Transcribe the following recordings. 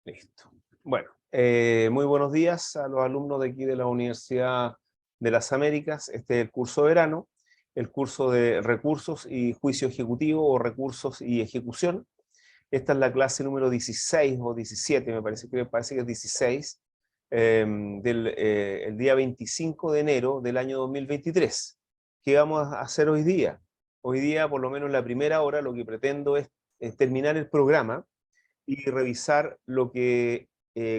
Listo. Bueno, muy buenos días a los alumnos de aquí de la Universidad de las Américas. Este es el curso de verano, el curso de recursos y juicio ejecutivo o recursos y ejecución. Esta es la clase número 16 o 17, me parece que es 16, el día 25 de enero del año 2023. ¿Qué vamos a hacer hoy día? Hoy día, por lo menos en la primera hora, lo que pretendo es terminar el programa y revisar lo que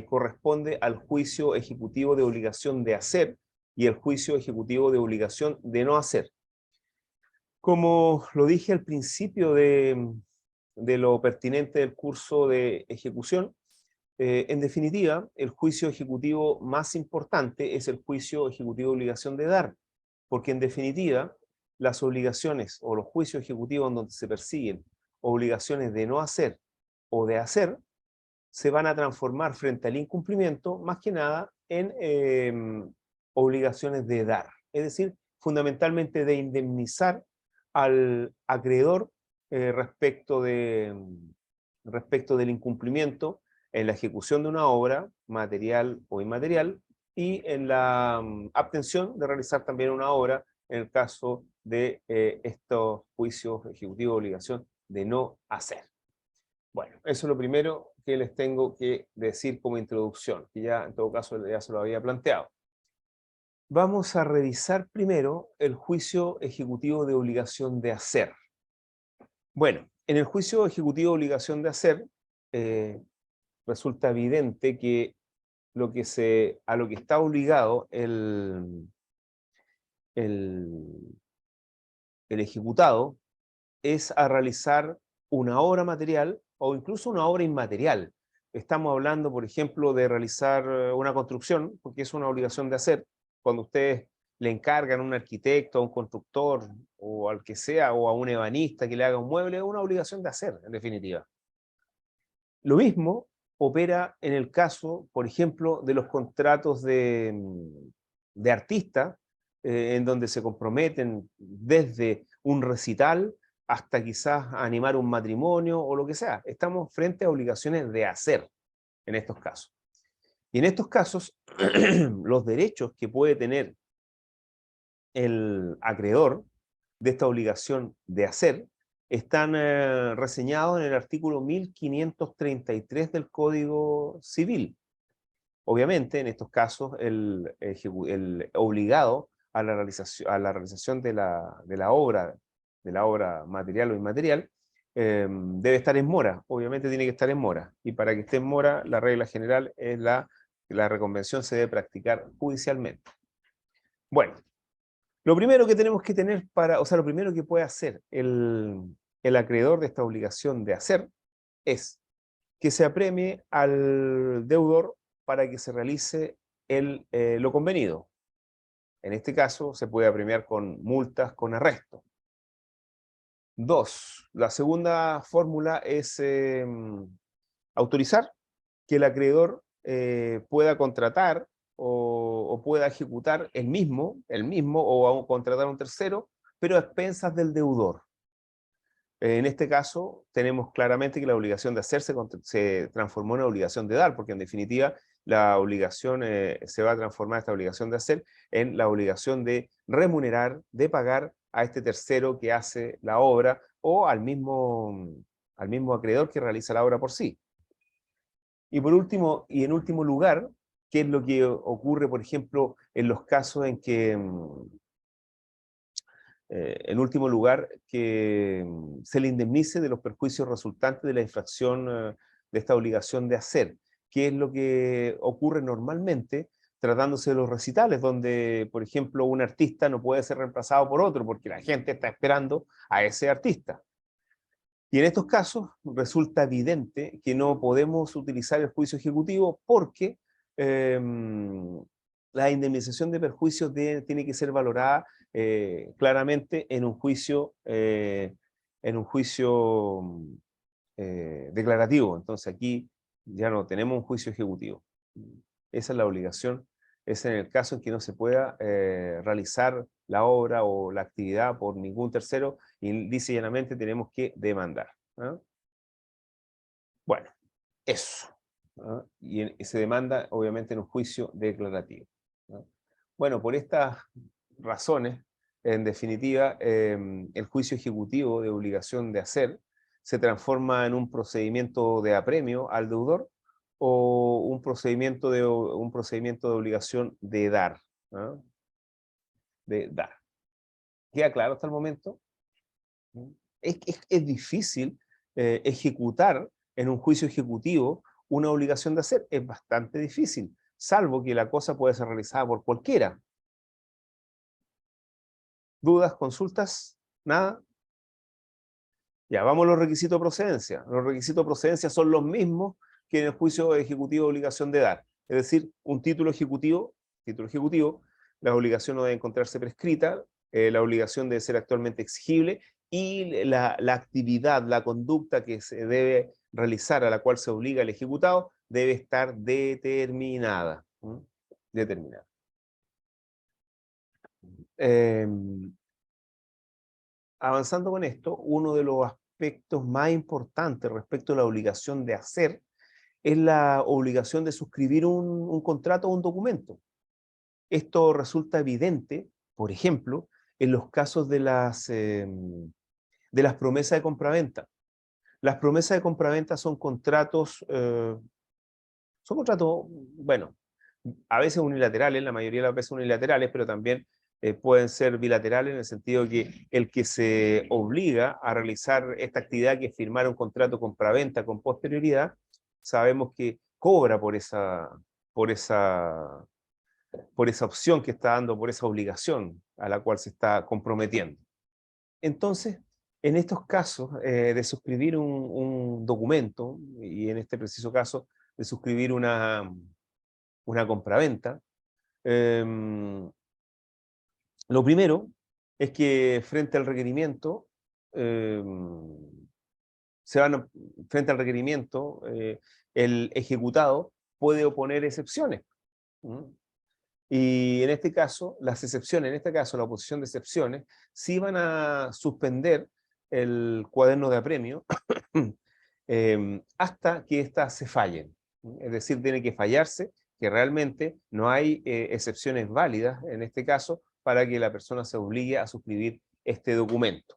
corresponde al juicio ejecutivo de obligación de hacer y el juicio ejecutivo de obligación de no hacer. Como lo dije al principio de lo pertinente del curso de ejecución, en definitiva, el juicio ejecutivo más importante es el juicio ejecutivo de obligación de dar, porque en definitiva, las obligaciones o los juicios ejecutivos en donde se persiguen obligaciones de no hacer o de hacer, se van a transformar frente al incumplimiento, más que nada, en obligaciones de dar. Es decir, fundamentalmente de indemnizar al acreedor respecto del incumplimiento en la ejecución de una obra, material o inmaterial, y en la abstención de realizar también una obra en el caso de estos juicios ejecutivos de obligación de no hacer. Bueno, eso es lo primero que les tengo que decir como introducción, que ya en todo caso ya se lo había planteado. Vamos a revisar primero el juicio ejecutivo de obligación de hacer. Bueno, en el juicio ejecutivo de obligación de hacer, resulta evidente que a lo que está obligado el ejecutado es a realizar una obra material o incluso una obra inmaterial. Estamos hablando, por ejemplo, de realizar una construcción, porque es una obligación de hacer. Cuando ustedes le encargan a un arquitecto, a un constructor, o al que sea, o a un ebanista que le haga un mueble, es una obligación de hacer, en definitiva. Lo mismo opera en el caso, por ejemplo, de los contratos de artistas, en donde se comprometen desde un recital hasta quizás animar un matrimonio o lo que sea. Estamos frente a obligaciones de hacer en estos casos. Y en estos casos, los derechos que puede tener el acreedor de esta obligación de hacer están reseñados en el artículo 1533 del Código Civil. Obviamente, en estos casos, el obligado a la realización de la obra material o inmaterial, debe estar en mora. Obviamente tiene que estar en mora. Y para que esté en mora, la regla general es la reconvención se debe practicar judicialmente. Bueno, lo primero que tenemos que tener lo primero que puede hacer el acreedor de esta obligación de hacer es que se apremie al deudor para que se realice lo convenido. En este caso, se puede apremiar con multas, con arresto. 2. La segunda fórmula es autorizar que el acreedor pueda contratar o pueda ejecutar el mismo o contratar a un tercero, pero a expensas del deudor. En este caso, tenemos claramente que la obligación de hacer se transformó en una obligación de dar, porque en definitiva la obligación se va a transformar esta obligación de hacer en la obligación de remunerar, de pagar a este tercero que hace la obra o al mismo acreedor que realiza la obra por sí. Y por último, y en último lugar, ¿qué es lo que ocurre, por ejemplo, en los casos en que en último lugar, que se le indemnice de los perjuicios resultantes de la infracción de esta obligación de hacer, que es lo que ocurre normalmente tratándose de los recitales, donde, por ejemplo, un artista no puede ser reemplazado por otro, porque la gente está esperando a ese artista. Y en estos casos resulta evidente que no podemos utilizar el juicio ejecutivo porque la indemnización de perjuicios tiene que ser valorada claramente en un juicio declarativo. Entonces aquí ya no tenemos un juicio ejecutivo. Esa es la obligación. Es en el caso en que no se pueda realizar la obra o la actividad por ningún tercero y dice llanamente tenemos que demandar. ¿No? Bueno, eso. ¿ah? Y se demanda, obviamente, en un juicio declarativo, ¿ah? Bueno, por estas razones, en definitiva, el juicio ejecutivo de obligación de hacer se transforma en un procedimiento de apremio al deudor o un procedimiento de obligación de dar, ¿ah? De dar. ¿Queda claro hasta el momento? Es difícil ejecutar en un juicio ejecutivo una obligación de hacer. Es bastante difícil, salvo que la cosa puede ser realizada por cualquiera. ¿Dudas, consultas? ¿Nada? Ya, vamos a los requisitos de procedencia. Los requisitos de procedencia son los mismos que en el juicio ejecutivo de obligación de dar. Es decir, un título ejecutivo, la obligación no debe encontrarse prescrita, la obligación debe ser actualmente exigible y la actividad, la conducta que se debe realizar, a la cual se obliga el ejecutado, debe estar determinada. ¿Mm? Determinada. Avanzando con esto, uno de los aspectos más importantes respecto a la obligación de hacer es la obligación de suscribir un contrato o un documento. Esto resulta evidente, por ejemplo, en los casos de las promesas de compraventa. Las promesas de compraventa son contratos, bueno, a veces unilaterales, la mayoría de las veces unilaterales, pero también pueden ser bilaterales en el sentido que el que se obliga a realizar esta actividad, que es firmar un contrato de compraventa con posterioridad, sabemos que cobra por esa, por esa opción que está dando, por esa obligación a la cual se está comprometiendo. Entonces, en estos casos de suscribir un documento, y en este preciso caso de suscribir una compraventa, lo primero es que frente al requerimiento, se van a- frente al requerimiento, el ejecutado puede oponer excepciones. ¿Mm? Y en este caso, las excepciones, en este caso la oposición de excepciones, sí van a suspender el cuaderno de apremio hasta que éstas se fallen. Es decir, tiene que fallarse, que realmente no hay excepciones válidas en este caso para que la persona se obligue a suscribir este documento.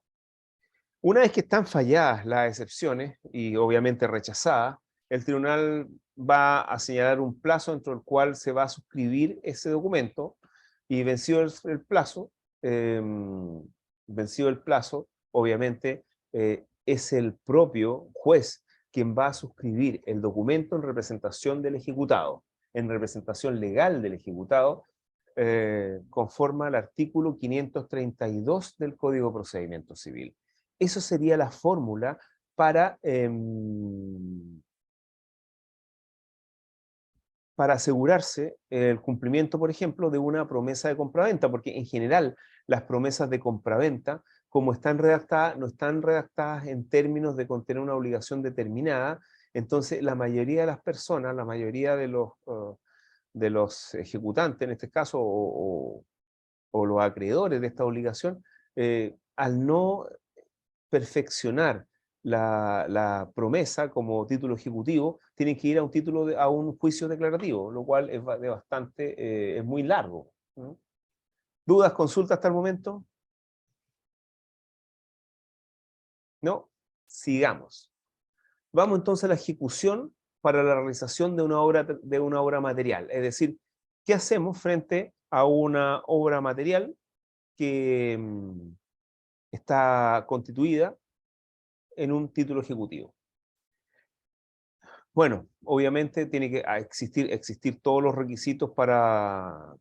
Una vez que están falladas las excepciones y obviamente rechazadas, el tribunal va a señalar un plazo dentro del cual se va a suscribir ese documento y eh, vencido el plazo, obviamente es el propio juez quien va a suscribir el documento en representación del ejecutado, en representación legal del ejecutado, conforme al artículo 532 del Código de Procedimiento Civil. Eso sería la fórmula para, para asegurarse el cumplimiento, por ejemplo, de una promesa de compraventa, porque en general las promesas de compraventa, como están redactadas, no están redactadas en términos de contener una obligación determinada. Entonces la mayoría de las personas, la mayoría de los ejecutantes en este caso, o los acreedores de esta obligación, al no perfeccionar la promesa como título ejecutivo, tienen que ir a a un juicio declarativo, lo cual es de bastante, es muy largo. ¿No? ¿Dudas, consultas hasta el momento? ¿No? Sigamos. Vamos entonces a la ejecución para la realización de una obra material. Es decir, ¿qué hacemos frente a una obra material que está constituida en un título ejecutivo? Bueno, obviamente tiene que existir todos los requisitos para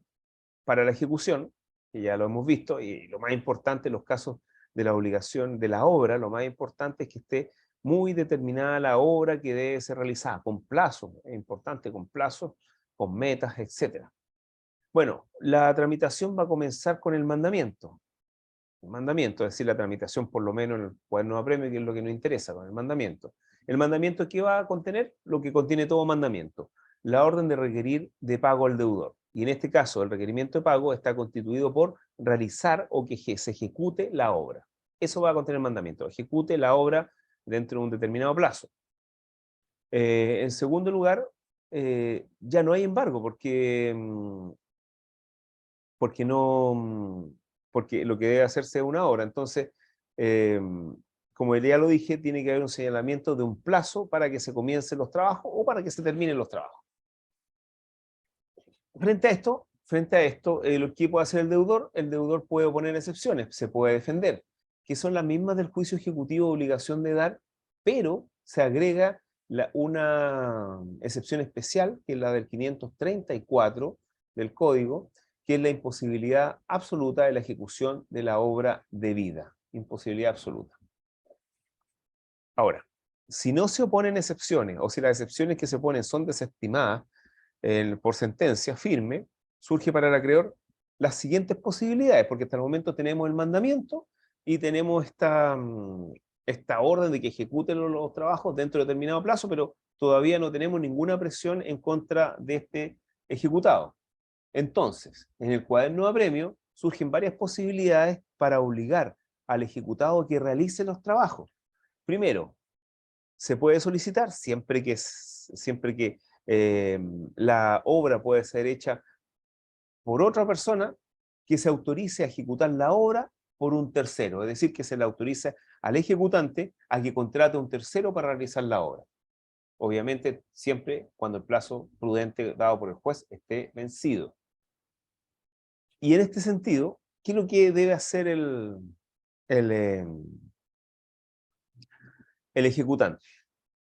la ejecución, que ya lo hemos visto, y lo más importante en los casos de la obligación de la obra, lo más importante es que esté muy determinada la obra que debe ser realizada, con plazos, es importante, con plazos, con metas, etcétera. Bueno, la tramitación va a comenzar con el mandamiento. El mandamiento, es decir, la tramitación por lo menos en el cuaderno de apremio, que es lo que nos interesa, con el mandamiento. El mandamiento, ¿qué va a contener? Lo que contiene todo mandamiento: la orden de requerir de pago al deudor. Y en este caso, el requerimiento de pago está constituido por realizar o que se ejecute la obra. Eso va a contener el mandamiento: ejecute la obra dentro de un determinado plazo. En segundo lugar, ya no hay embargo, porque porque lo que debe hacerse es una hora. Entonces, eh, como ya lo dije, tiene que haber un señalamiento de un plazo para que se comiencen los trabajos o para que se terminen los trabajos. Frente a esto, lo que puede hacer el deudor puede oponer excepciones, se puede defender, que son las mismas del juicio ejecutivo de obligación de dar, pero se agrega una excepción especial, que es la del 534 del Código, que es la imposibilidad absoluta de la ejecución de la obra debida. Imposibilidad absoluta. Ahora, si no se oponen excepciones, o si las excepciones que se ponen son desestimadas por sentencia firme, surge para el acreedor las siguientes posibilidades, porque hasta el momento tenemos el mandamiento y tenemos esta orden de que ejecuten los trabajos dentro de determinado plazo, pero todavía no tenemos ninguna presión en contra de este ejecutado. Entonces, en el cuaderno de apremio surgen varias posibilidades para obligar al ejecutado a que realice los trabajos. Primero, se puede solicitar siempre que la obra puede ser hecha por otra persona, que se autorice a ejecutar la obra por un tercero, es decir, que se le autorice al ejecutante a que contrate a un tercero para realizar la obra. Obviamente, siempre cuando el plazo prudente dado por el juez esté vencido. Y en este sentido, ¿qué es lo que debe hacer el, eh, el ejecutante?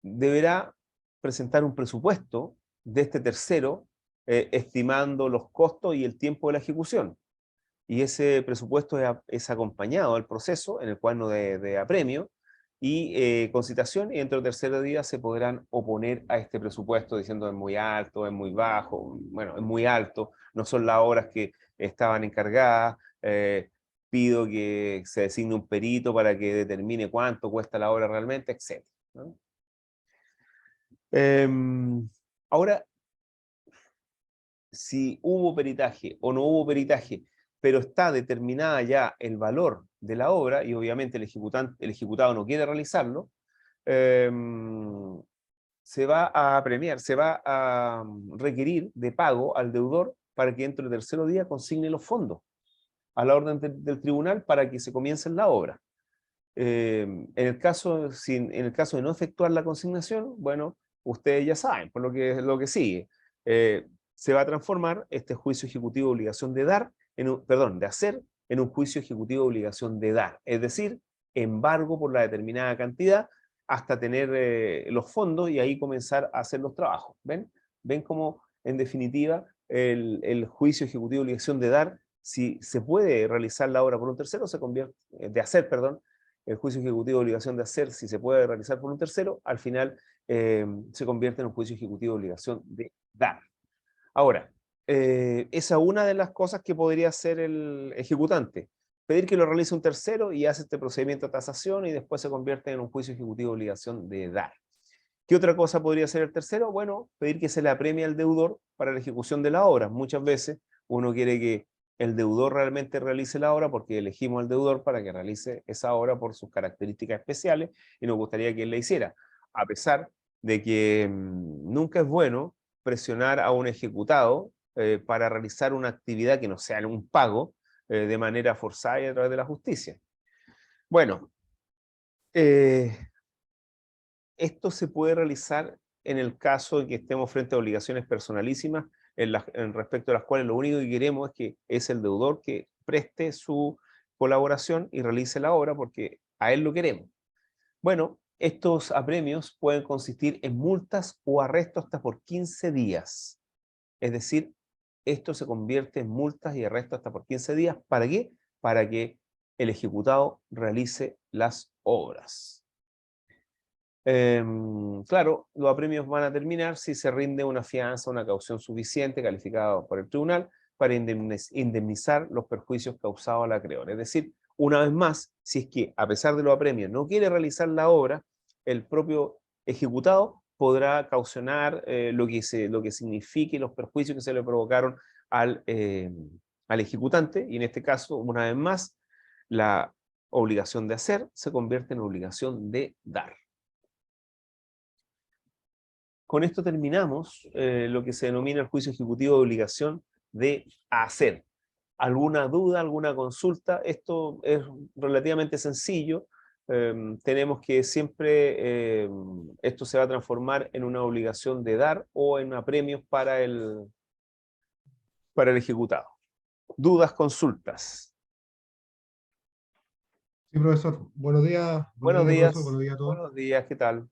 Deberá presentar un presupuesto de este tercero, estimando los costos y el tiempo de la ejecución. Y ese presupuesto es acompañado al proceso en el cuaderno de apremio y con citación, y dentro del tercer día se podrán oponer a este presupuesto diciendo es muy alto, es muy bajo, bueno, es muy alto, no son las horas que estaban encargadas, pido que se designe un perito para que determine cuánto cuesta la obra realmente, etc. ¿No? Ahora, si hubo peritaje o no hubo peritaje, pero está determinada ya el valor de la obra, y obviamente el ejecutado no quiere realizarlo, se va a premiar, se va a requerir de pago al deudor para que dentro del tercer día consigne los fondos a la orden del tribunal para que se comience la obra. En el caso de no efectuar la consignación, bueno, ustedes ya saben, por lo que sigue. Se va a transformar este juicio ejecutivo de obligación de dar, de hacer, en un juicio ejecutivo de obligación de dar. Es decir, embargo por la determinada cantidad hasta tener los fondos y ahí comenzar a hacer los trabajos. ¿Ven? ¿Ven cómo, en definitiva, el juicio ejecutivo de obligación de dar, si se puede realizar la obra por un tercero, se convierte, de hacer, perdón, el juicio ejecutivo de obligación de hacer, si se puede realizar por un tercero, al final se convierte en un juicio ejecutivo de obligación de dar. Ahora, esa es una de las cosas que podría hacer el ejecutante. Pedir que lo realice un tercero y hace este procedimiento de tasación y después se convierte en un juicio ejecutivo de obligación de dar. ¿Qué otra cosa podría hacer el tercero? Bueno, pedir que se le apremie al deudor para la ejecución de la obra. Muchas veces uno quiere que el deudor realmente realice la obra porque elegimos al deudor para que realice esa obra por sus características especiales y nos gustaría que él la hiciera. A pesar de que nunca es bueno presionar a un ejecutado para realizar una actividad que no sea un pago de manera forzada y a través de la justicia. Bueno, esto se puede realizar en el caso de que estemos frente a obligaciones personalísimas en respecto a las cuales lo único que queremos es que es el deudor que preste su colaboración y realice la obra porque a él lo queremos. Bueno, estos apremios pueden consistir en multas o arrestos hasta por 15 días. Es decir, esto se convierte en multas y arrestos hasta por 15 días. ¿Para qué? Para que el ejecutado realice las obras. Claro, los apremios van a terminar si se rinde una fianza, una caución suficiente calificada por el tribunal para indemnizar los perjuicios causados al acreedor. Es decir, una vez más, si es que a pesar de los apremios no quiere realizar la obra, el propio ejecutado podrá caucionar lo que signifique los perjuicios que se le provocaron al ejecutante, y en este caso, una vez más, la obligación de hacer se convierte en obligación de dar. con esto terminamos lo que se denomina el juicio ejecutivo de obligación de hacer. ¿Alguna duda, alguna consulta? Esto es relativamente sencillo. Tenemos que siempre, esto se va a transformar en una obligación de dar o en apremios para el ejecutado. ¿Dudas, consultas? Sí, profesor. Buenos días, Buenos profesor. días. Buenos días a todos. Buenos días, ¿qué tal?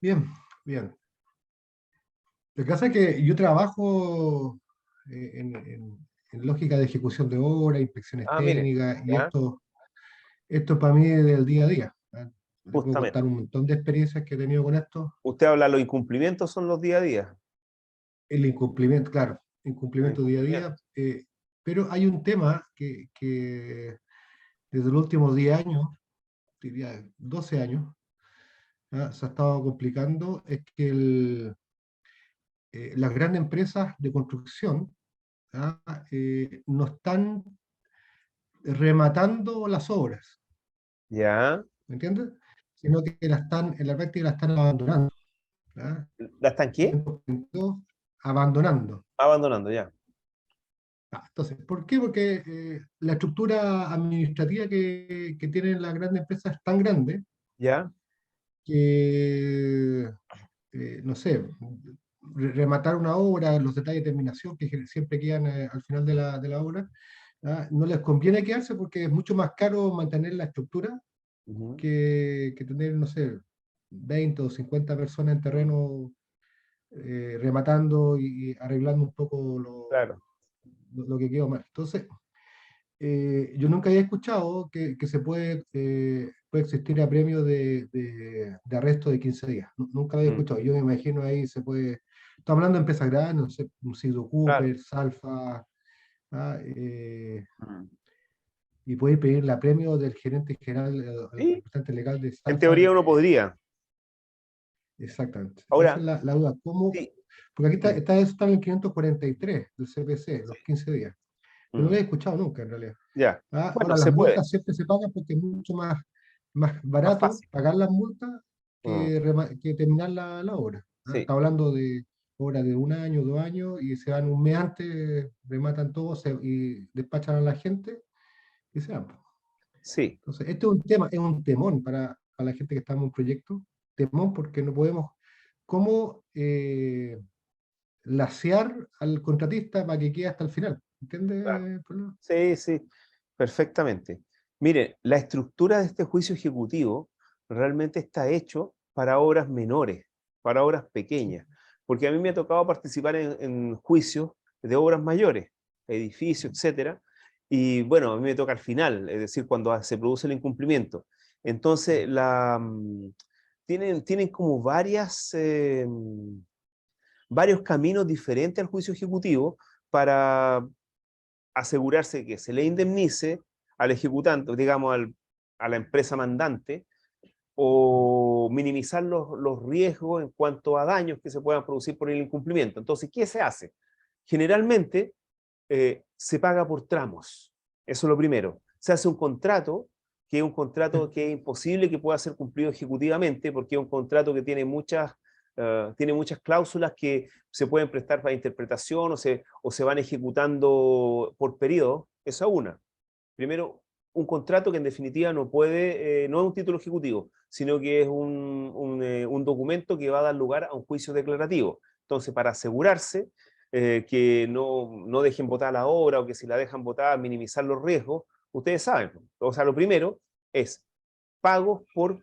Bien, bien. Lo que pasa es que yo trabajo en lógica de ejecución de obra, inspecciones Ah, mire, técnicas, y ya, esto para mí es del día a día. ¿Ah? Le puedo contar justamente. un montón de experiencias que he tenido con esto. Usted habla, los incumplimientos son los día a día. El incumplimiento, claro, Los incumplimiento día a día. incumplimientos. Pero hay un tema que desde los últimos 10 años, diría 12 años, se ha estado complicando, es que las grandes empresas de construcción, ¿ah? No están rematando las obras, Ya. ¿me entiendes? Sino que en la práctica la están abandonando, ¿ah? ¿La están qué? Abandonando. Abandonando, ya. Entonces, ¿por qué? Porque la estructura administrativa que tienen las grandes empresas es tan grande Ya. que, no sé, rematar una obra, los detalles de terminación que siempre quedan al final de la obra, no les conviene quedarse porque es mucho más caro mantener la estructura Ujú. que tener, no sé, 20 o 50 personas en terreno rematando y arreglando un poco Claro. lo que quedó mal. Entonces, yo nunca había escuchado que se puede existir apremio de arresto de 15 días. Nunca lo había Mm, escuchado. Yo me imagino ahí se puede. Estamos hablando de empresas grandes, no sé, un Sido claro. Cooper, Salfa, ¿ah? Mm. Y puede pedir el apremio del gerente general, el Sí, representante legal de en Salfa. teoría uno podría. Exactamente. Esa es Ahora, la duda. ¿Cómo? sí. Porque aquí Mm, está en el 543 del CPC, sí. los 15 días. Pero no lo Mm, he escuchado nunca en realidad. ya. Bueno, Ahora, las se puede. multas siempre se pagan porque es mucho más Más barato fácil. pagar las multas Mm, que terminar la obra. sí. Está hablando de obras de 1 año, 2 años, y se van un mes antes, rematan todo y despachan a la gente y se van. Sí. Entonces, este es un tema, es un temón para la gente que está en un proyecto, temón porque no podemos, ¿cómo lacear al contratista para que quede hasta el final? Claro. ¿Entiendes? Pablo? Sí, sí. Perfectamente. Mire, la estructura de este juicio ejecutivo realmente está hecho para obras menores, para obras Sí. pequeñas, porque a mí me ha tocado participar en juicios de obras mayores, edificios, etcétera, y bueno, a mí me toca al final, es decir, cuando se produce el incumplimiento. Entonces, tienen como varios caminos diferentes al juicio ejecutivo para asegurarse que se le indemnice al ejecutante, digamos, a la empresa mandante, o minimizar los riesgos en cuanto a daños que se puedan producir por el incumplimiento. Entonces, ¿qué se hace? Generalmente se paga por tramos. Eso es lo primero. Se hace un contrato, que es un contrato que es imposible que pueda ser cumplido ejecutivamente, porque es un contrato que tiene muchas cláusulas que se pueden prestar para interpretación o se van ejecutando por periodo. Esa es una. Primero, un contrato que en definitiva no es un título ejecutivo, sino que es un documento que va a dar lugar a un juicio declarativo. Entonces, para asegurarse que no dejen votar la obra, o que si la dejan votar, minimizar los riesgos, ustedes saben. O sea, lo primero es pagos por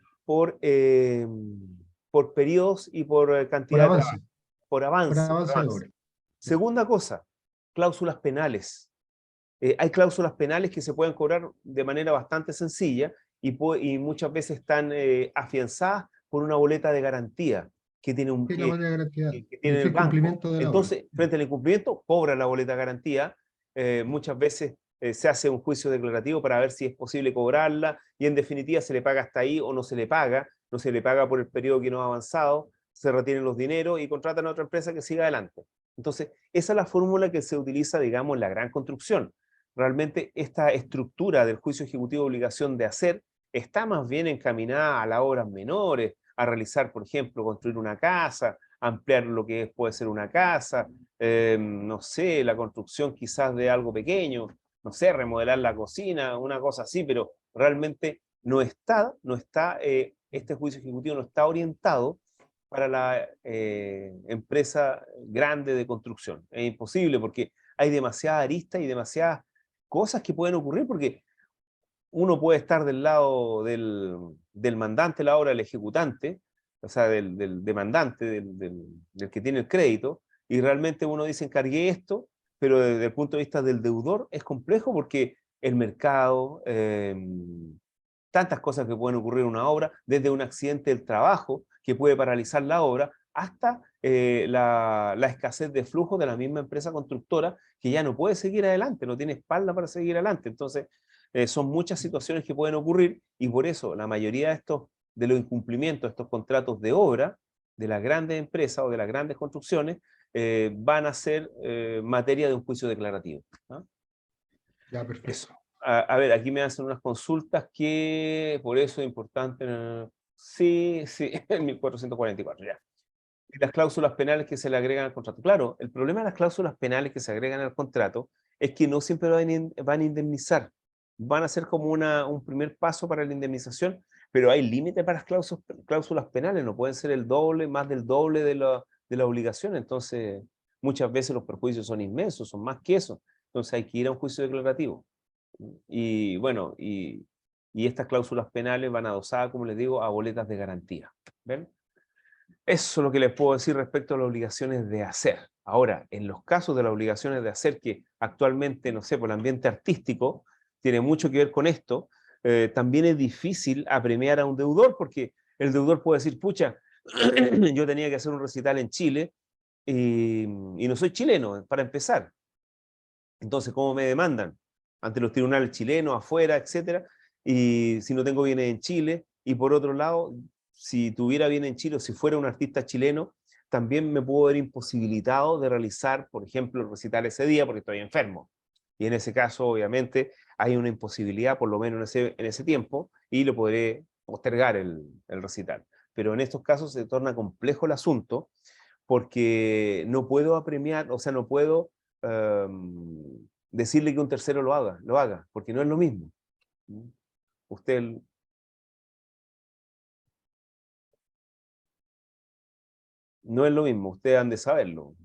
periodos y por Por cantidad de trabajo, avance, por por avance, por avance de avance. obra. Eso. Segunda cosa, cláusulas penales. Hay cláusulas penales que se pueden cobrar de manera bastante sencilla y muchas veces están afianzadas por una boleta de garantía que tiene, Sí, la manera de garantía. que Y tiene si el hay banco. cumplimiento de la obra. Entonces, frente al incumplimiento, cobra la boleta de garantía. Muchas veces se hace un juicio declarativo para ver si es posible cobrarla, y en definitiva se le paga hasta ahí o no se le paga por el periodo que no ha avanzado, se retienen los dineros y contratan a otra empresa que siga adelante. Entonces, esa es la fórmula que se utiliza, digamos, en la gran construcción. Realmente esta estructura del juicio ejecutivo de obligación de hacer está más bien encaminada a las obras menores, a realizar, por ejemplo, construir una casa, ampliar lo que puede ser una casa, no sé, la construcción quizás de algo pequeño, no sé, remodelar la cocina, una cosa así, pero realmente este juicio ejecutivo no está orientado para la empresa grande de construcción. Es imposible porque hay demasiadas aristas y demasiadas cosas que pueden ocurrir, porque uno puede estar del lado del mandante la obra, del ejecutante, o sea, del demandante, del que tiene el crédito, y realmente uno dice, encargué esto, pero desde el punto de vista del deudor es complejo porque el mercado, tantas cosas que pueden ocurrir en una obra, desde un accidente del trabajo que puede paralizar la obra, hasta la escasez de flujo de la misma empresa constructora que ya no puede seguir adelante, no tiene espalda para seguir adelante. Entonces, son muchas situaciones que pueden ocurrir y por eso la mayoría de los incumplimientos de estos contratos de obra de las grandes empresas o de las grandes construcciones van a ser materia de un juicio declarativo, ¿no? Ya, perfecto. Eso. A ver, aquí me hacen unas consultas que por eso es importante. Sí, sí, en 1444, ya. Y las cláusulas penales que se le agregan al contrato. Claro, el problema de las cláusulas penales que se agregan al contrato es que no siempre van a indemnizar. Van a ser como un primer paso para la indemnización, pero hay límite para las cláusulas penales, no pueden ser el doble, más del doble de la obligación. Entonces, muchas veces los perjuicios son inmensos, son más que eso. Entonces hay que ir a un juicio declarativo. Y bueno, y estas cláusulas penales van adosadas, como les digo, a boletas de garantía. ¿Ven? Eso es lo que les puedo decir respecto a las obligaciones de hacer. Ahora, en los casos de las obligaciones de hacer, que actualmente, no sé, por el ambiente artístico, tiene mucho que ver con esto, también es difícil apremiar a un deudor, porque el deudor puede decir, pucha, yo tenía que hacer un recital en Chile y no soy chileno, para empezar. Entonces, ¿cómo me demandan? Ante los tribunales chilenos, afuera, etcétera, y si no tengo bienes en Chile, y por otro lado, si tuviera bienes en Chile o si fuera un artista chileno, también me puedo ver imposibilitado de realizar, por ejemplo, el recital ese día porque estoy enfermo. Y en ese caso, obviamente, hay una imposibilidad, por lo menos en ese tiempo, y lo podré postergar el recital. Pero en estos casos se torna complejo el asunto porque no puedo apremiar, o sea, no puedo decirle que un tercero lo haga, porque no es lo mismo. Usted no es lo mismo, ustedes han de saberlo.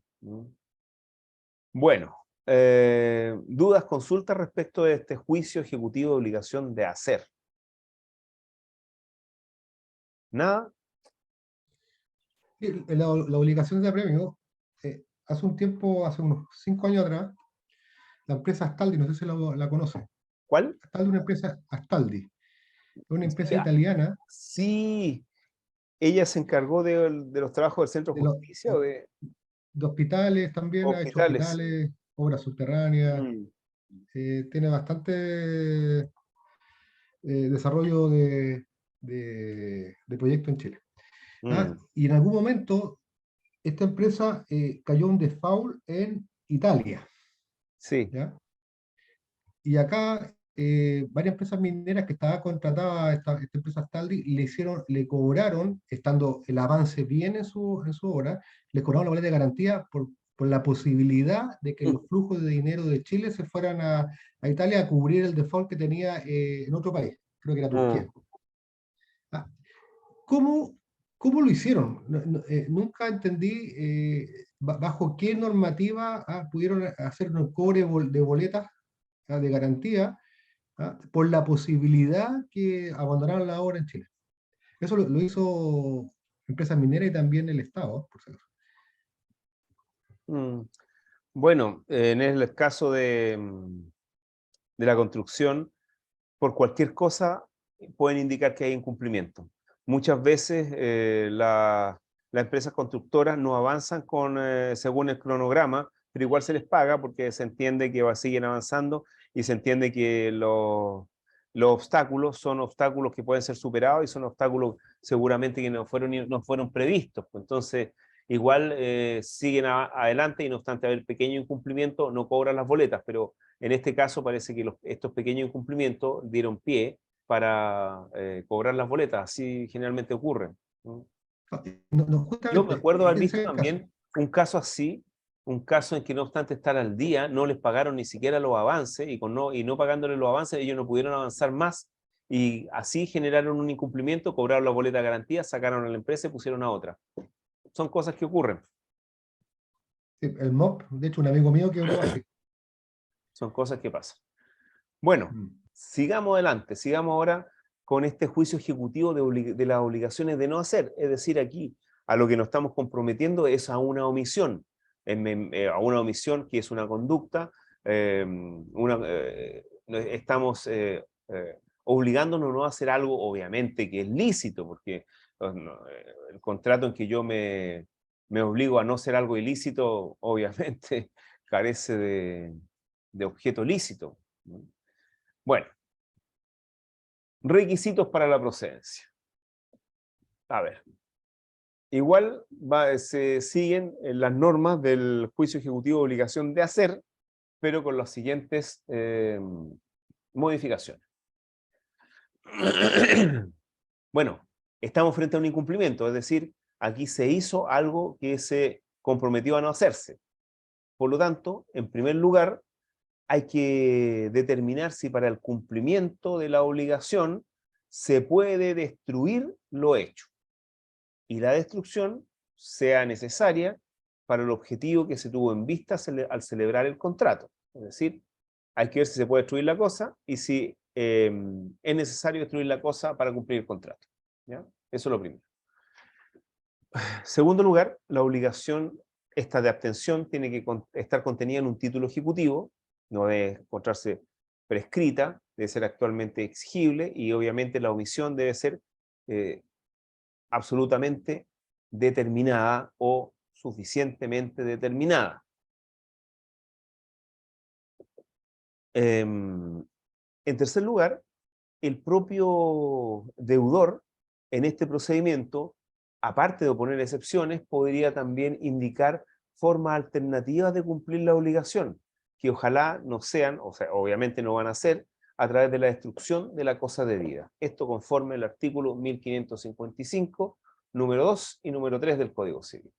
Bueno, dudas, consultas respecto de este juicio ejecutivo de obligación de hacer. ¿Nada? Sí, la obligación de apremio, hace un tiempo, hace unos 5 años atrás, la empresa Astaldi, no sé si la conoce. ¿Cuál? Astaldi, una empresa, Astaldi, es una empresa Sí, italiana sí, ella se encargó de los trabajos del centro de de, los justicia o de de hospitales también, ha hecho hospitales. hospitales, obras subterráneas, Mm, tiene bastante desarrollo de proyectos en Chile. mm, Y en algún momento esta empresa cayó un default en Italia, sí. ¿ya? Y acá varias empresas mineras que estaban contratadas a esta empresa Staldi le cobraron, estando el avance bien en su obra, le cobraron la boleta de garantía por la posibilidad de que Mm, los flujos de dinero de Chile se fueran a Italia a cubrir el default que tenía en otro país, creo que era mm. Turquía. Ah, ¿Cómo, cómo lo hicieron? Nunca entendí bajo qué normativa pudieron hacer un cobre de boletas de garantía por la posibilidad que abandonaran la obra en Chile. Eso lo hizo empresas mineras y también el Estado, por si acaso. Mm. Bueno, en el caso de la construcción, por cualquier cosa pueden indicar que hay incumplimiento. Muchas veces las empresas constructoras no avanzan según el cronograma, pero igual se les paga porque se entiende que siguen avanzando y se entiende que los obstáculos son obstáculos que pueden ser superados y son obstáculos seguramente que no fueron previstos. Entonces, igual siguen adelante y no obstante haber pequeño incumplimiento, no cobran las boletas, pero en este caso parece que estos pequeños incumplimientos dieron pie para cobrar las boletas, así generalmente ocurre. ¿No? No, Yo me justamente, acuerdo haber ese visto es el caso. también un caso así, un caso en que no obstante estar al día, no les pagaron ni siquiera los avances, y no pagándole los avances, ellos no pudieron avanzar más, y así generaron un incumplimiento, cobraron la boleta de garantía, sacaron a la empresa y pusieron a otra. Son cosas que ocurren, Sí, el MOP, de hecho, un amigo mío quebró así. son cosas que pasan. Bueno, Mm. sigamos adelante, sigamos ahora con este juicio ejecutivo de las obligaciones de no hacer. Es decir, aquí a lo que nos estamos comprometiendo es a una omisión, a una omisión que es una conducta, estamos obligándonos no a hacer algo, obviamente, que es lícito, porque el contrato en que yo me obligo a no hacer algo ilícito, obviamente, carece de objeto lícito. Bueno, requisitos para la procedencia. A ver, igual se siguen las normas del juicio ejecutivo de obligación de hacer, pero con las siguientes modificaciones. Bueno, estamos frente a un incumplimiento, es decir, aquí se hizo algo que se comprometió a no hacerse. Por lo tanto, en primer lugar, hay que determinar si para el cumplimiento de la obligación se puede destruir lo hecho, y la destrucción sea necesaria para el objetivo que se tuvo en vista al celebrar el contrato. Es decir, hay que ver si se puede destruir la cosa y si es necesario destruir la cosa para cumplir el contrato. ¿Ya? Eso es lo primero. Segundo lugar, la obligación esta de abstención tiene que estar contenida en un título ejecutivo, no debe encontrarse prescrita, debe ser actualmente exigible, y obviamente la omisión debe ser absolutamente determinada o suficientemente determinada. En tercer lugar, el propio deudor en este procedimiento, aparte de oponer excepciones, podría también indicar formas alternativas de cumplir la obligación, que ojalá no sean, o sea, obviamente no van a ser, a través de la destrucción de la cosa debida. Esto conforme al artículo 1555, número 2 y número 3 del Código Civil.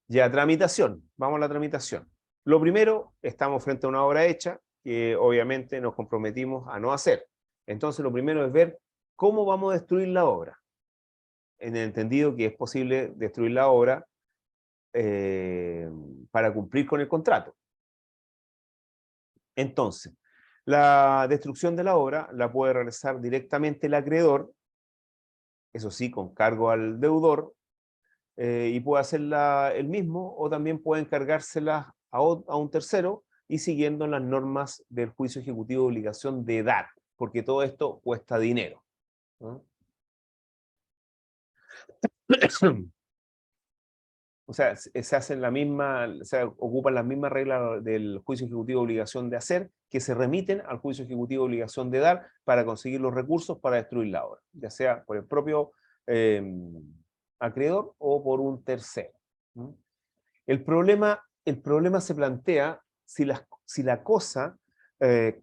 Ya, tramitación. Vamos a la tramitación. Lo primero, estamos frente a una obra hecha que obviamente nos comprometimos a no hacer. Entonces, lo primero es ver cómo vamos a destruir la obra. En el entendido que es posible destruir la obra para cumplir con el contrato. Entonces, la destrucción de la obra la puede realizar directamente el acreedor, eso sí, con cargo al deudor, y puede hacerla él mismo, o también puede encargársela a un tercero y siguiendo las normas del juicio ejecutivo de obligación de dar, porque todo esto cuesta dinero, ¿no? O sea, se hacen la misma, se ocupan las mismas reglas del juicio ejecutivo de obligación de hacer, que se remiten al juicio ejecutivo de obligación de dar para conseguir los recursos para destruir la obra, ya sea por el propio eh, acreedor o por un tercero, ¿no? El problema se plantea si la cosa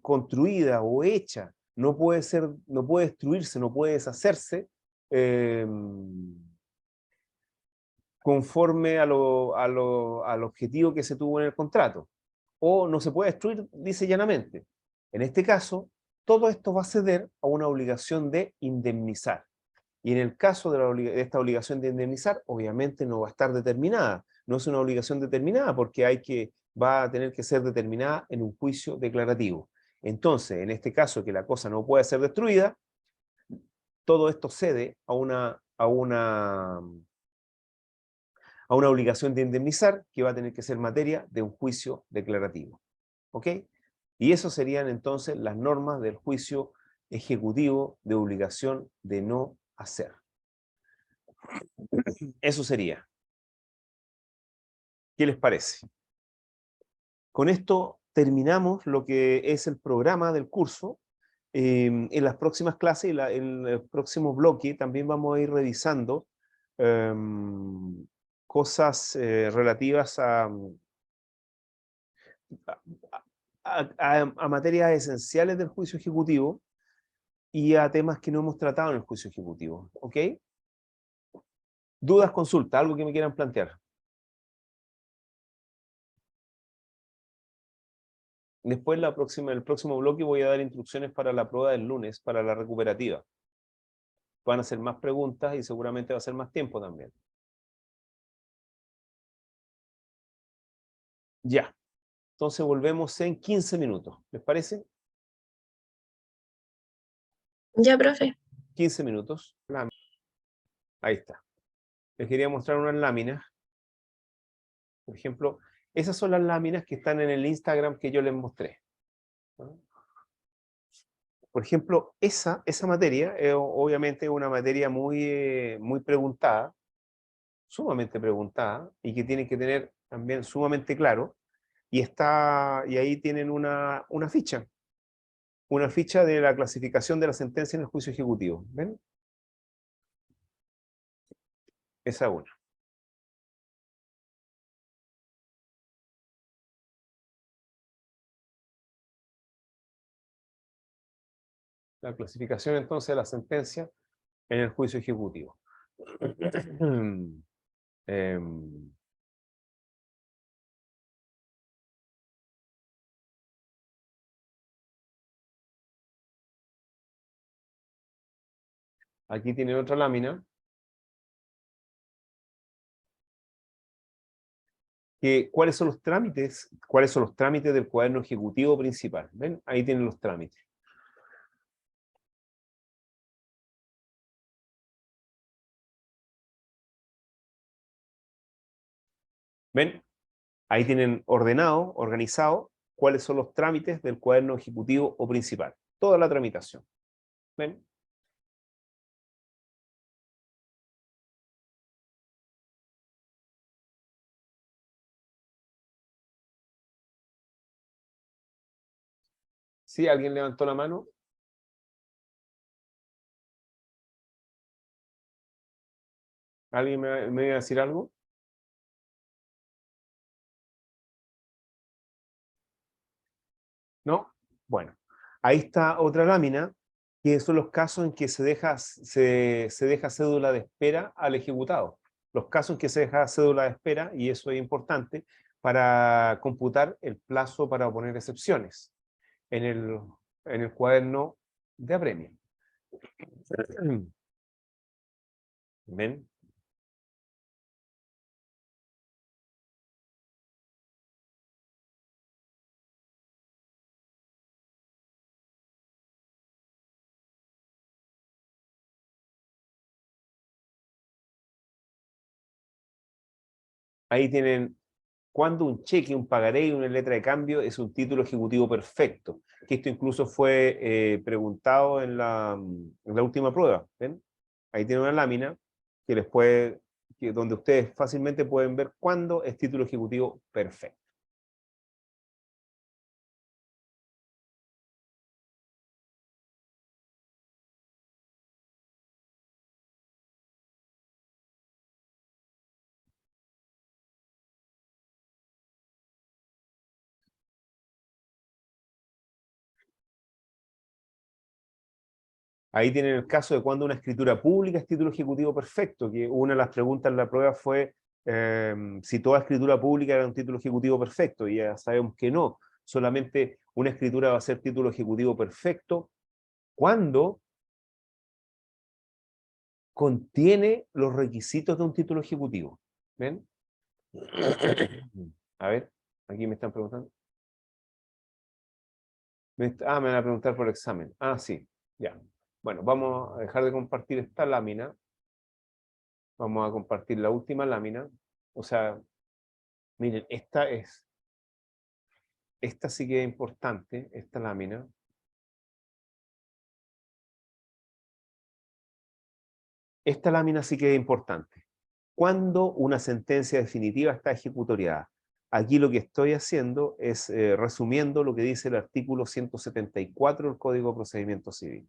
construida o hecha no puede destruirse, no puede deshacerse, eh, conforme al objetivo que se tuvo en el contrato. O no se puede destruir, dice llanamente. En este caso, todo esto va a ceder a una obligación de indemnizar. Y en el caso de esta obligación de indemnizar, obviamente no va a estar determinada. No es una obligación determinada porque va a tener que ser determinada en un juicio declarativo. Entonces, en este caso que la cosa no puede ser destruida, todo esto cede a una obligación de indemnizar que va a tener que ser materia de un juicio declarativo. ¿Ok? Y eso serían entonces las normas del juicio ejecutivo de obligación de no hacer. Eso sería. ¿Qué les parece? Con esto terminamos lo que es el programa del curso. En las próximas clases, en el próximo bloque, también vamos a ir revisando cosas relativas a materias esenciales del juicio ejecutivo y a temas que no hemos tratado en el juicio ejecutivo. ¿Ok? Dudas, consulta, algo que me quieran plantear. Después, el próximo bloque voy a dar instrucciones para la prueba del lunes, para la recuperativa. Van a hacer más preguntas y seguramente va a ser más tiempo también. Ya. Entonces volvemos en 15 minutos. ¿Les parece? Ya, profe. 15 minutos. Ahí está. Les quería mostrar unas láminas. Por ejemplo, esas son las láminas que están en el Instagram que yo les mostré. ¿No? Por ejemplo, esa materia es obviamente una materia muy preguntada, sumamente preguntada, y que tienen que tener también sumamente claro, y ahí tienen una ficha de la clasificación de la sentencia en el juicio ejecutivo. ¿Ven? Esa una. La clasificación entonces de la sentencia en el juicio ejecutivo. Em, Aquí tienen otra lámina. ¿Cuáles son los trámites? ¿Cuáles son los trámites del cuaderno ejecutivo principal? ¿Ven? Ahí tienen los trámites. ¿Ven? Ahí tienen organizado, cuáles son los trámites del cuaderno ejecutivo o principal. Toda la tramitación. ¿Ven? ¿Sí? ¿Alguien levantó la mano? ¿Alguien me iba a decir algo? ¿No? Bueno, ahí está otra lámina, que son los casos en que se deja cédula de espera al ejecutado. Los casos en que se deja cédula de espera, y eso es importante, para computar el plazo para oponer excepciones en el cuaderno de apremio. ¿Ven? Ahí tienen cuando un cheque, un pagaré y una letra de cambio es un título ejecutivo perfecto, que esto incluso fue preguntado en la última prueba. ¿Ven? Ahí tiene una lámina que donde ustedes fácilmente pueden ver cuándo es título ejecutivo perfecto. Ahí tienen el caso de cuando una escritura pública es título ejecutivo perfecto, que una de las preguntas en la prueba fue si toda escritura pública era un título ejecutivo perfecto, y ya sabemos que no, solamente una escritura va a ser título ejecutivo perfecto cuando contiene los requisitos de un título ejecutivo. ¿Ven? A ver, aquí me están preguntando. Me van a preguntar por examen. Ah, sí, ya. Bueno, vamos a dejar de compartir esta lámina. Vamos a compartir la última lámina. O sea, miren, esta sí que es importante, esta lámina. Esta lámina sí que es importante. Cuando una sentencia definitiva está ejecutoriada. Aquí lo que estoy haciendo es resumiendo lo que dice el artículo 174 del Código de Procedimiento Civil.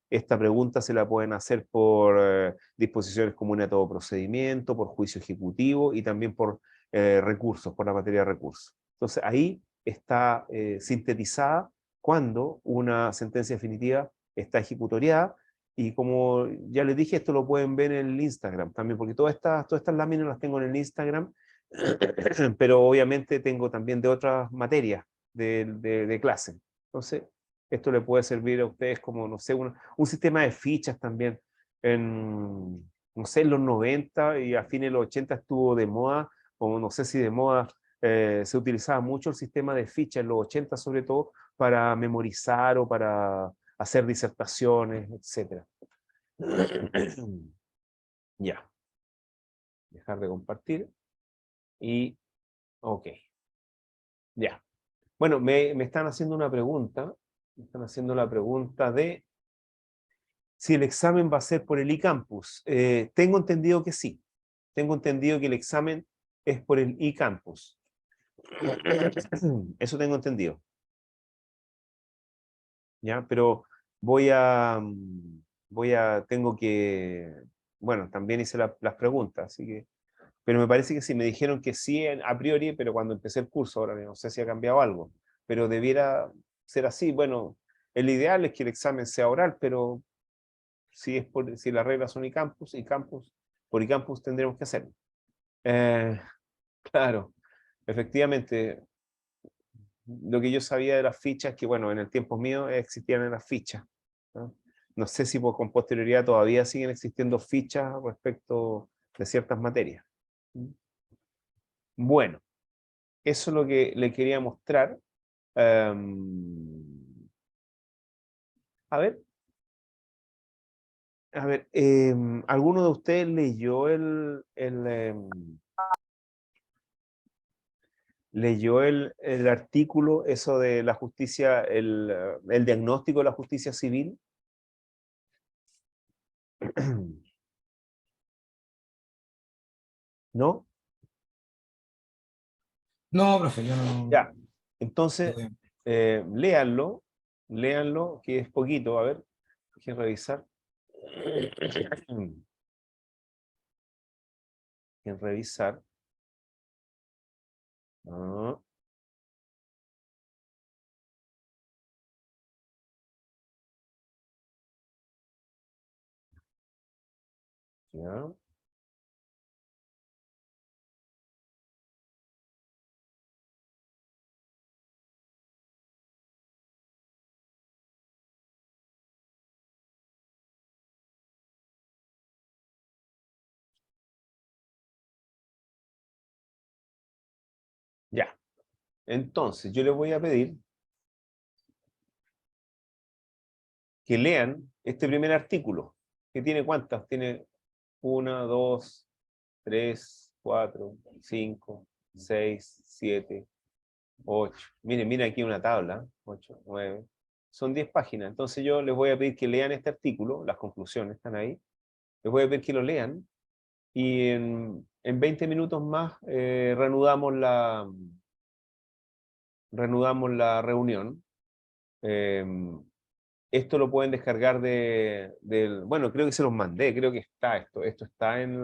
Esta pregunta se la pueden hacer por disposiciones comunes a todo procedimiento, por juicio ejecutivo y también por recursos, por la materia de recursos. Entonces ahí está sintetizada cuando una sentencia definitiva está ejecutoriada Y como ya les dije, esto lo pueden ver en el Instagram también, porque todas estas láminas las tengo en el Instagram, pero obviamente tengo también de otras materias de clase. Entonces, esto le puede servir a ustedes como, no sé, un sistema de fichas también. No sé, en los 90 y a fines de los 80 estuvo de moda, o no sé si de moda, se utilizaba mucho el sistema de fichas, en los 80 sobre todo, para memorizar o para hacer disertaciones, etc. Ya, dejar de compartir y ok, ya. Bueno, me están haciendo una pregunta, me están haciendo la pregunta de si el examen va a ser por el eCampus. Tengo entendido que sí, tengo entendido que el examen es por el eCampus. Eso tengo entendido. ¿Ya? Pero tengo que, bueno, también hice las preguntas, así que, pero me parece que sí, me dijeron que sí a priori, pero cuando empecé el curso, ahora no sé si ha cambiado algo, pero debiera ser así. Bueno, el ideal es que el examen sea oral, pero si las reglas son iCampus, por iCampus tendremos que hacerlo. Claro, efectivamente, lo que yo sabía de las fichas, que bueno, en el tiempo mío existían en las fichas, ¿no? No sé si con posterioridad todavía siguen existiendo fichas respecto de ciertas materias. Bueno, eso es lo que le quería mostrar. A ver, ¿alguno de ustedes leyó el artículo, eso de la justicia, el diagnóstico de la justicia civil? ¿No? No, profe, yo no. Ya. Entonces, léanlo, que es poquito, a ver, déjenme revisar. Déjenme revisar. Ah, ya. Ya. Entonces, yo les voy a pedir que lean este primer artículo, que tiene ¿cuántas? Tiene 1, 2, 3, 4, 5, 6, 7, 8. Miren aquí una tabla, 8, 9. Son 10 páginas. Entonces yo les voy a pedir que lean este artículo, las conclusiones están ahí. Les voy a pedir que lo lean y en 20 minutos más reanudamos la reunión. Esto lo pueden descargar bueno, creo que se los mandé, creo que está esto está en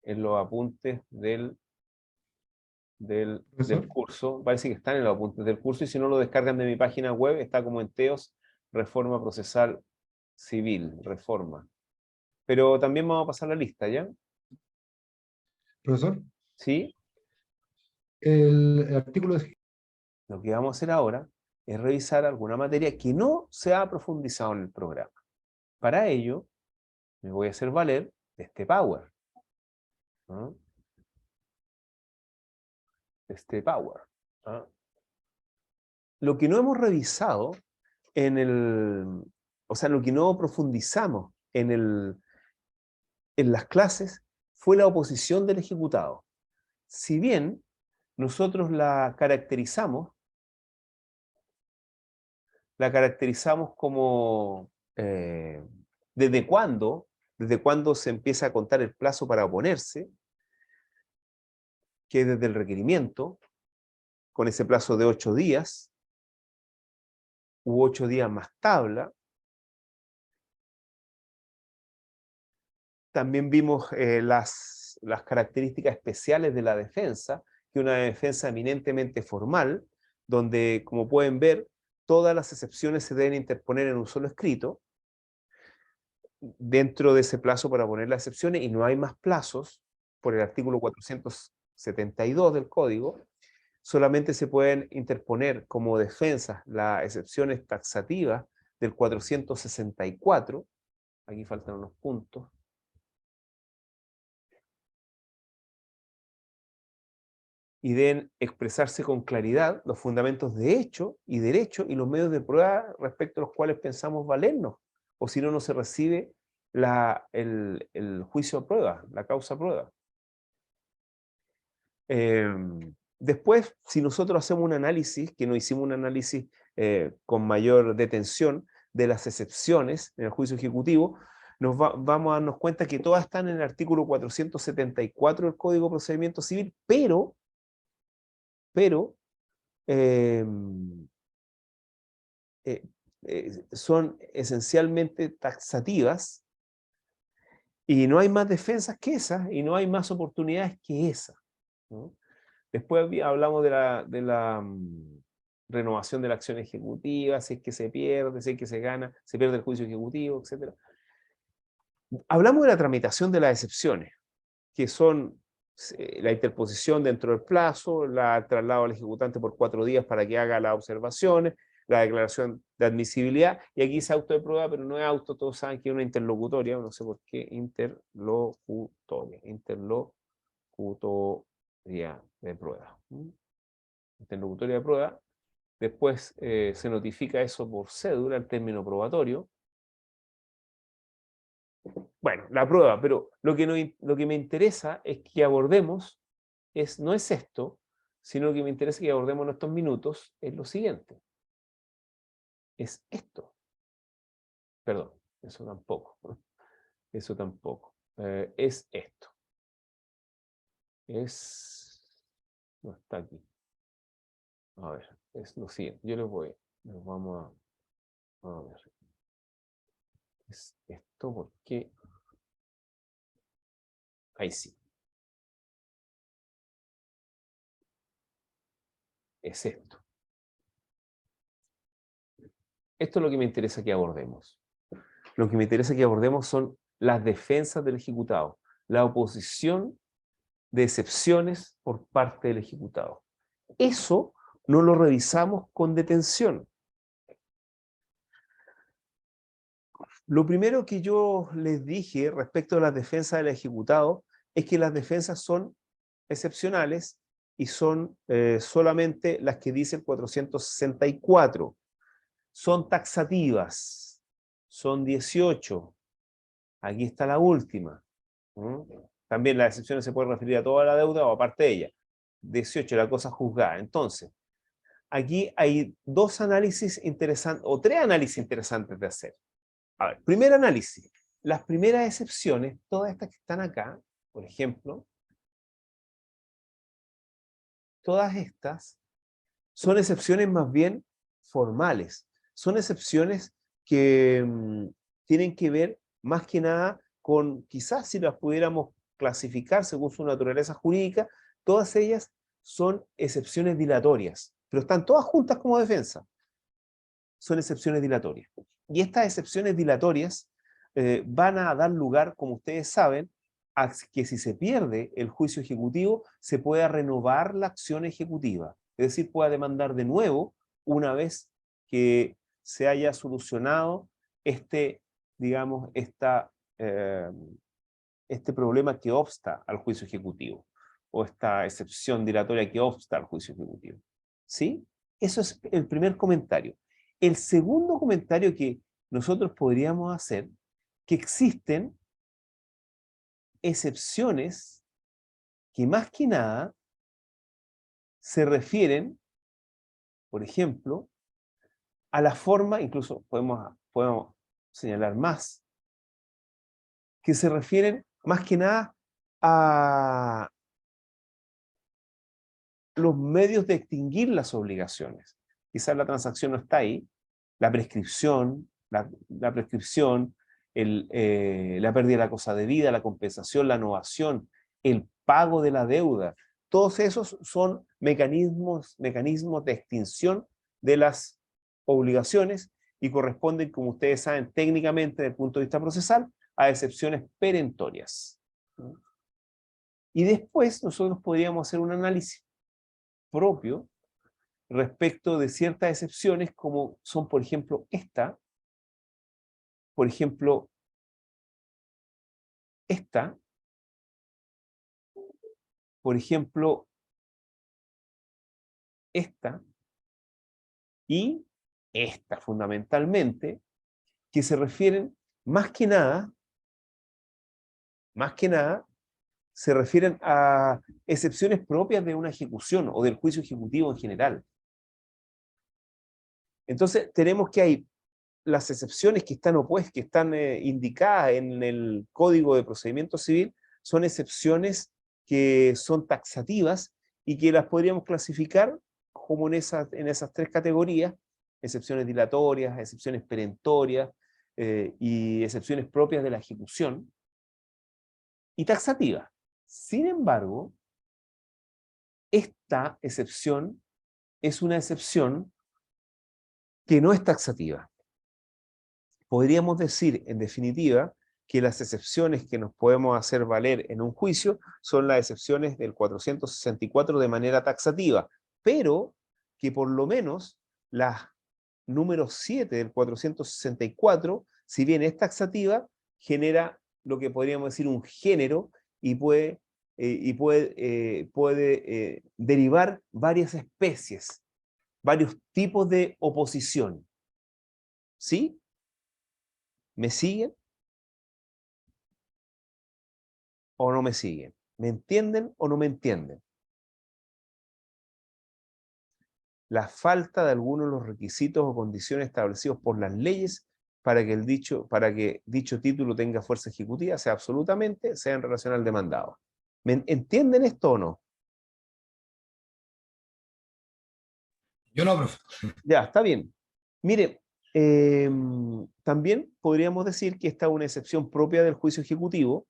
los apuntes del Profesor, curso, parece que están en los apuntes del curso, y si no lo descargan de mi página web, está como en TEOS, Reforma Procesal Civil, Reforma. Pero también vamos a pasar la lista, ¿ya? profesor, ¿Sí? el artículo es Lo que vamos a hacer ahora es revisar alguna materia que no se ha profundizado en el programa. Para ello, me voy a hacer valer de este Power, ¿no? De este Power, ¿no? Lo que no hemos revisado o sea, lo que no profundizamos en las clases fue la oposición del ejecutado. Si bien nosotros la caracterizamos como ¿desde cuándo se empieza a contar el plazo para oponerse? Que desde el requerimiento, con ese plazo de 8 días, u 8 días más tabla. También vimos las características especiales de la defensa, que es una defensa eminentemente formal, donde, como pueden ver, todas las excepciones se deben interponer en un solo escrito, dentro de ese plazo para poner las excepciones, y no hay más plazos por el artículo 472 del Código. Solamente se pueden interponer como defensas las excepciones taxativas del 464. Aquí faltan unos puntos. Y deben expresarse con claridad los fundamentos de hecho y derecho y los medios de prueba respecto a los cuales pensamos valernos, o si no, no se recibe el juicio a prueba, la causa a prueba. Después, si nosotros hacemos un análisis, que no hicimos un análisis con mayor detención de las excepciones en el juicio ejecutivo, vamos a darnos cuenta que todas están en el artículo 474 del Código de Procedimiento Civil, pero son esencialmente taxativas, y no hay más defensas que esas, y no hay más oportunidades que esas, ¿no? Después hablamos de la renovación de la acción ejecutiva, si es que se pierde, si es que se gana, se pierde el juicio ejecutivo, etc. Hablamos de la tramitación de las excepciones, que son la interposición dentro del plazo, el traslado al ejecutante por 4 días para que haga las observaciones, la declaración de admisibilidad, y aquí es auto de prueba, pero no es auto, todos saben que es una interlocutoria, no sé por qué, interlocutoria de prueba. Interlocutoria de prueba. Después se notifica eso por cédula, el término probatorio. Bueno, la prueba, pero lo que me interesa es que abordemos, no es esto, sino que me interesa que abordemos en estos minutos, es lo siguiente. Es esto. Perdón, eso tampoco. Eso tampoco. Es esto. No está aquí. A ver, es lo siguiente. Nos vamos a ver. Es esto porque... Ahí sí. Es esto. Esto es lo que me interesa que abordemos. Lo que me interesa que abordemos son las defensas del ejecutado, la oposición de excepciones por parte del ejecutado. Eso no lo revisamos con detención. Lo primero que yo les dije respecto a las defensas del ejecutado es que las defensas son excepcionales y son solamente las que dice el 464. Son taxativas, son 18. Aquí está la última. También las excepciones se pueden referir a toda la deuda o a parte de ella. 18, la cosa juzgada. Entonces, aquí hay 2 análisis interesantes, o 3 análisis interesantes de hacer. A ver, primer análisis. Las primeras excepciones, todas estas que están acá, por ejemplo, todas estas son excepciones más bien formales. Son excepciones que tienen que ver más que nada con, quizás si las pudiéramos clasificar según su naturaleza jurídica, todas ellas son excepciones dilatorias, pero están todas juntas como defensa. Son excepciones dilatorias. Y estas excepciones dilatorias van a dar lugar, como ustedes saben, a que si se pierde el juicio ejecutivo, se pueda renovar la acción ejecutiva. Es decir, pueda demandar de nuevo una vez que se haya solucionado digamos, este problema que obsta al juicio ejecutivo, o esta excepción dilatoria que obsta al juicio ejecutivo. ¿Sí? Eso es el primer comentario. El segundo comentario que nosotros podríamos hacer, que existen excepciones que más que nada se refieren, por ejemplo, a la forma, incluso podemos señalar más, que se refieren más que nada a los medios de extinguir las obligaciones. Quizás la transacción no está ahí, la prescripción, la prescripción, la pérdida de la cosa debida, la compensación, la novación, el pago de la deuda. Todos esos son mecanismos de extinción de las obligaciones y corresponden, como ustedes saben, técnicamente desde el punto de vista procesal, a excepciones perentorias. Y después nosotros podríamos hacer un análisis propio respecto de ciertas excepciones, como son, por ejemplo, por ejemplo, por ejemplo, esta y esta fundamentalmente, que se refieren más que nada, se refieren a excepciones propias de una ejecución o del juicio ejecutivo en general. Entonces tenemos que hay las excepciones que están opuestas, que están indicadas en el Código de Procedimiento Civil, son excepciones que son taxativas y que las podríamos clasificar como en esas tres categorías: excepciones dilatorias, excepciones perentorias y excepciones propias de la ejecución, y taxativas. Sin embargo, esta excepción es una excepción que no es taxativa. Podríamos decir, en definitiva, que las excepciones que nos podemos hacer valer en un juicio son las excepciones del 464 de manera taxativa, pero que por lo menos la número 7 del 464, si bien es taxativa, genera lo que podríamos decir un género y puede derivar varias especies, varios tipos de oposición. ¿Sí? ¿Me siguen o no me siguen? ¿Me entienden o no me entienden? La falta de algunos de los requisitos o condiciones establecidos por las leyes para que dicho título tenga fuerza ejecutiva sea en relación al demandado. ¿Me entienden esto o no? Yo no, profe. Ya, está bien. Mire, también podríamos decir que esta es una excepción propia del juicio ejecutivo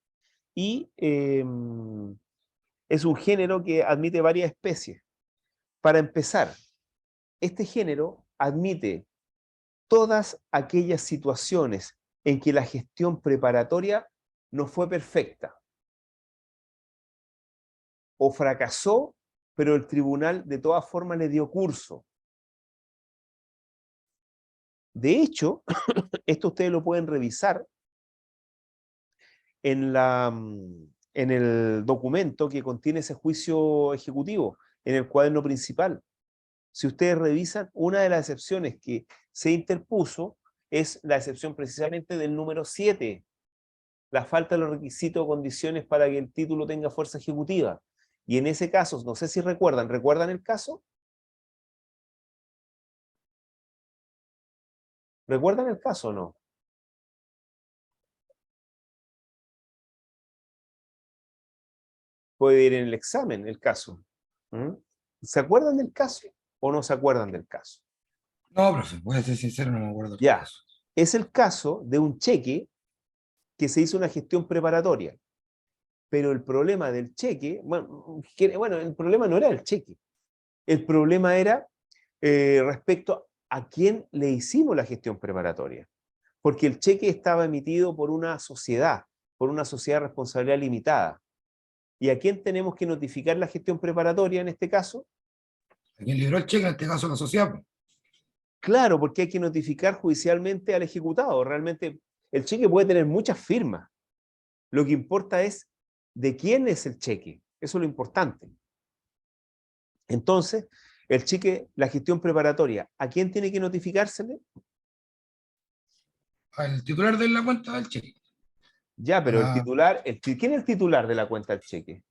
y es un género que admite varias especies. Para empezar, este género admite todas aquellas situaciones en que la gestión preparatoria no fue perfecta o fracasó, pero el tribunal de todas formas le dio curso. De hecho, esto ustedes lo pueden revisar en el documento que contiene ese juicio ejecutivo, en el cuaderno principal. Si ustedes revisan, una de las excepciones que se interpuso es la excepción precisamente del número 7, la falta de los requisitos o condiciones para que el título tenga fuerza ejecutiva. Y en ese caso, no sé si ¿recuerdan el caso? ¿Recuerdan el caso o no? Puede ir en el examen el caso. ¿Mm? ¿Se acuerdan del caso o no se acuerdan del caso? No, profe, voy a ser sincero, no me acuerdo del Ya, caso. es el caso de un cheque que se hizo una gestión preparatoria. Pero el problema del cheque, bueno, el problema no era el cheque. El problema era respecto a quién le hicimos la gestión preparatoria. Porque el cheque estaba emitido por una sociedad de responsabilidad limitada. ¿Y a quién tenemos que notificar la gestión preparatoria en este caso? ¿A quién libró el cheque? En este caso, la sociedad. Claro, porque hay que notificar judicialmente al ejecutado. Realmente el cheque puede tener muchas firmas. Lo que importa es de quién es el cheque. Eso es lo importante. Entonces, el cheque, la gestión preparatoria, ¿a quién tiene que notificársele? Al titular de la cuenta del cheque. Ya, pero el La, titular, ¿quién es el titular de la cuenta del cheque?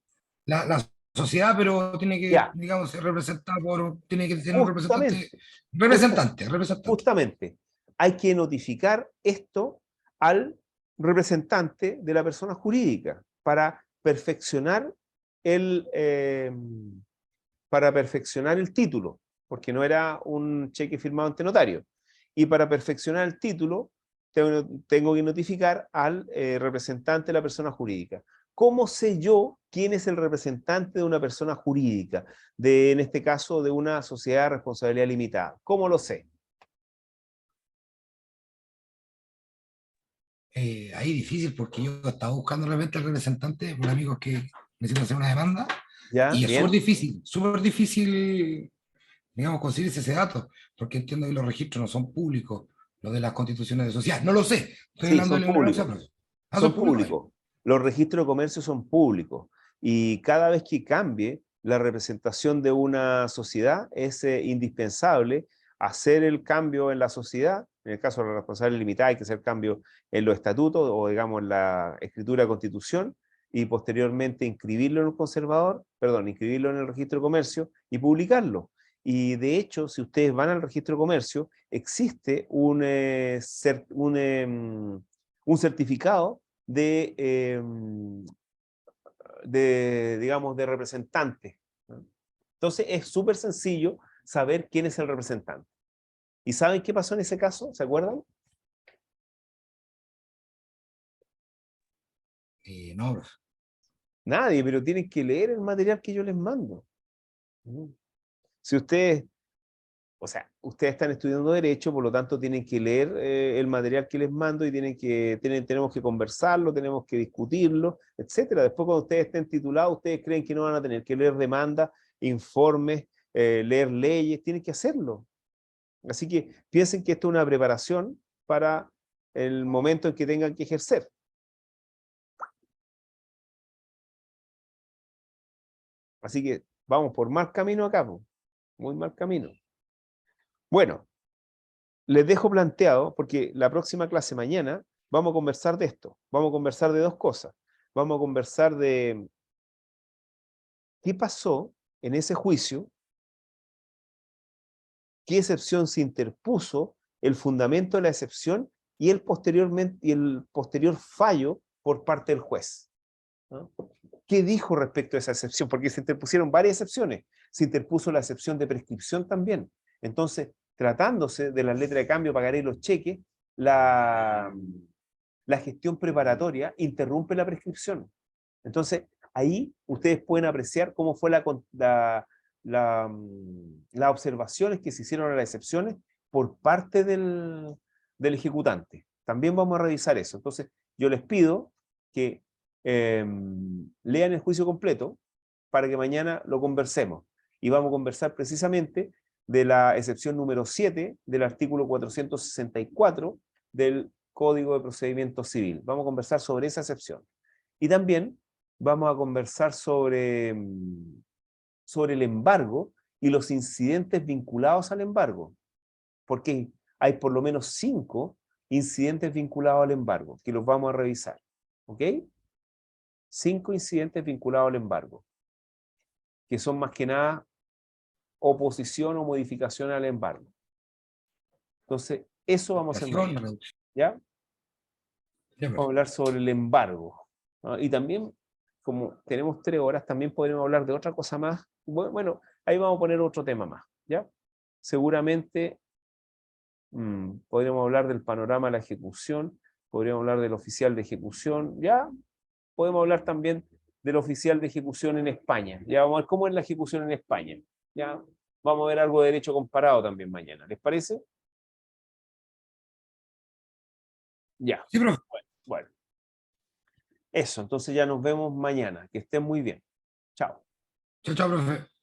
la sociedad, pero tiene que, Ya, digamos, ser representada tiene que tener un representante, justamente, justa- representante. justamente, hay que notificar esto al representante de la persona jurídica para perfeccionar el, eh, para perfeccionar el título, porque no era un cheque firmado ante notario. Y para perfeccionar el título, tengo que notificar al representante de la persona jurídica. ¿Cómo sé yo quién es el representante de una persona jurídica? En este caso, de una sociedad de responsabilidad limitada. ¿Cómo lo sé? Ahí difícil porque yo estaba buscando realmente al representante por amigos que necesitan hacer una demanda ¿Ya? y es Bien. súper difícil, digamos, conseguirse ese dato, porque entiendo que los registros no son públicos, los de las constituciones de sociedad. No lo sé, estoy Sí, hablando de son la ignorancia, públicos. profe. Ah, son Son públicos ahí. públicos. Los registros de comercio son públicos. Y cada vez que cambie la representación de una sociedad, es indispensable hacer el cambio en la sociedad. En el caso de la responsabilidad limitada, hay que hacer cambio en los estatutos o, digamos, en la escritura de constitución y posteriormente inscribirlo en un conservador, perdón, inscribirlo en el registro de comercio y publicarlo. Y de hecho, si ustedes van al registro de comercio, existe un certificado digamos, de representante, ¿no? Entonces es súper sencillo saber quién es el representante. ¿Y saben qué pasó en ese caso? ¿Se acuerdan? No, profe. Nadie, pero tienen que leer el material que yo les mando. Si ustedes, o sea, ustedes están estudiando Derecho, por lo tanto tienen que leer el material que les mando y tenemos que conversarlo, tenemos que discutirlo, etcétera. Después, cuando ustedes estén titulados, ustedes creen que no van a tener que leer demandas, informes, leer leyes, tienen que hacerlo. Así que piensen que esto es una preparación para el momento en que tengan que ejercer. Así que vamos por mal camino acá, po. Muy mal camino. Bueno, les dejo planteado, porque la próxima clase mañana vamos a conversar de esto. Vamos a conversar de dos cosas. Vamos a conversar de qué pasó en ese juicio, qué excepción se interpuso, el fundamento de la excepción y el posterior fallo por parte del juez, ¿no? ¿Qué dijo respecto a esa excepción? Porque se interpusieron varias excepciones. Se interpuso la excepción de prescripción también. Entonces, tratándose de la letra de cambio, pagaré los cheques, la gestión preparatoria interrumpe la prescripción. Entonces, ahí ustedes pueden apreciar cómo fue las observaciones que se hicieron a las excepciones por parte del ejecutante. También vamos a revisar eso. Entonces, yo les pido que lean el juicio completo para que mañana lo conversemos. Y vamos a conversar precisamente de la excepción número 7 del artículo 464 del Código de Procedimiento Civil. Vamos a conversar sobre esa excepción. Y también vamos a conversar sobre el embargo y los incidentes vinculados al embargo, porque hay por lo menos 5 incidentes vinculados al embargo, que los vamos a revisar. ¿Ok? 5 incidentes vinculados al embargo, que son más que nada oposición o modificación al embargo. Entonces, eso vamos a hacer mañana, ¿ya? Vamos a hablar sobre el embargo, ¿no? Y también, como tenemos 3 horas, también podremos hablar de otra cosa más. Bueno, ahí vamos a poner otro tema más, ¿ya? Seguramente podríamos hablar del panorama de la ejecución, podríamos hablar del oficial de ejecución, ¿ya? Podemos hablar también del oficial de ejecución en España. Ya vamos a ver cómo es la ejecución en España. ¿Ya? Vamos a ver algo de derecho comparado también mañana. ¿Les parece? Ya. Sí, profe. Bueno. Eso, entonces ya nos vemos mañana. Que estén muy bien. Chao. Chao, chao, profe.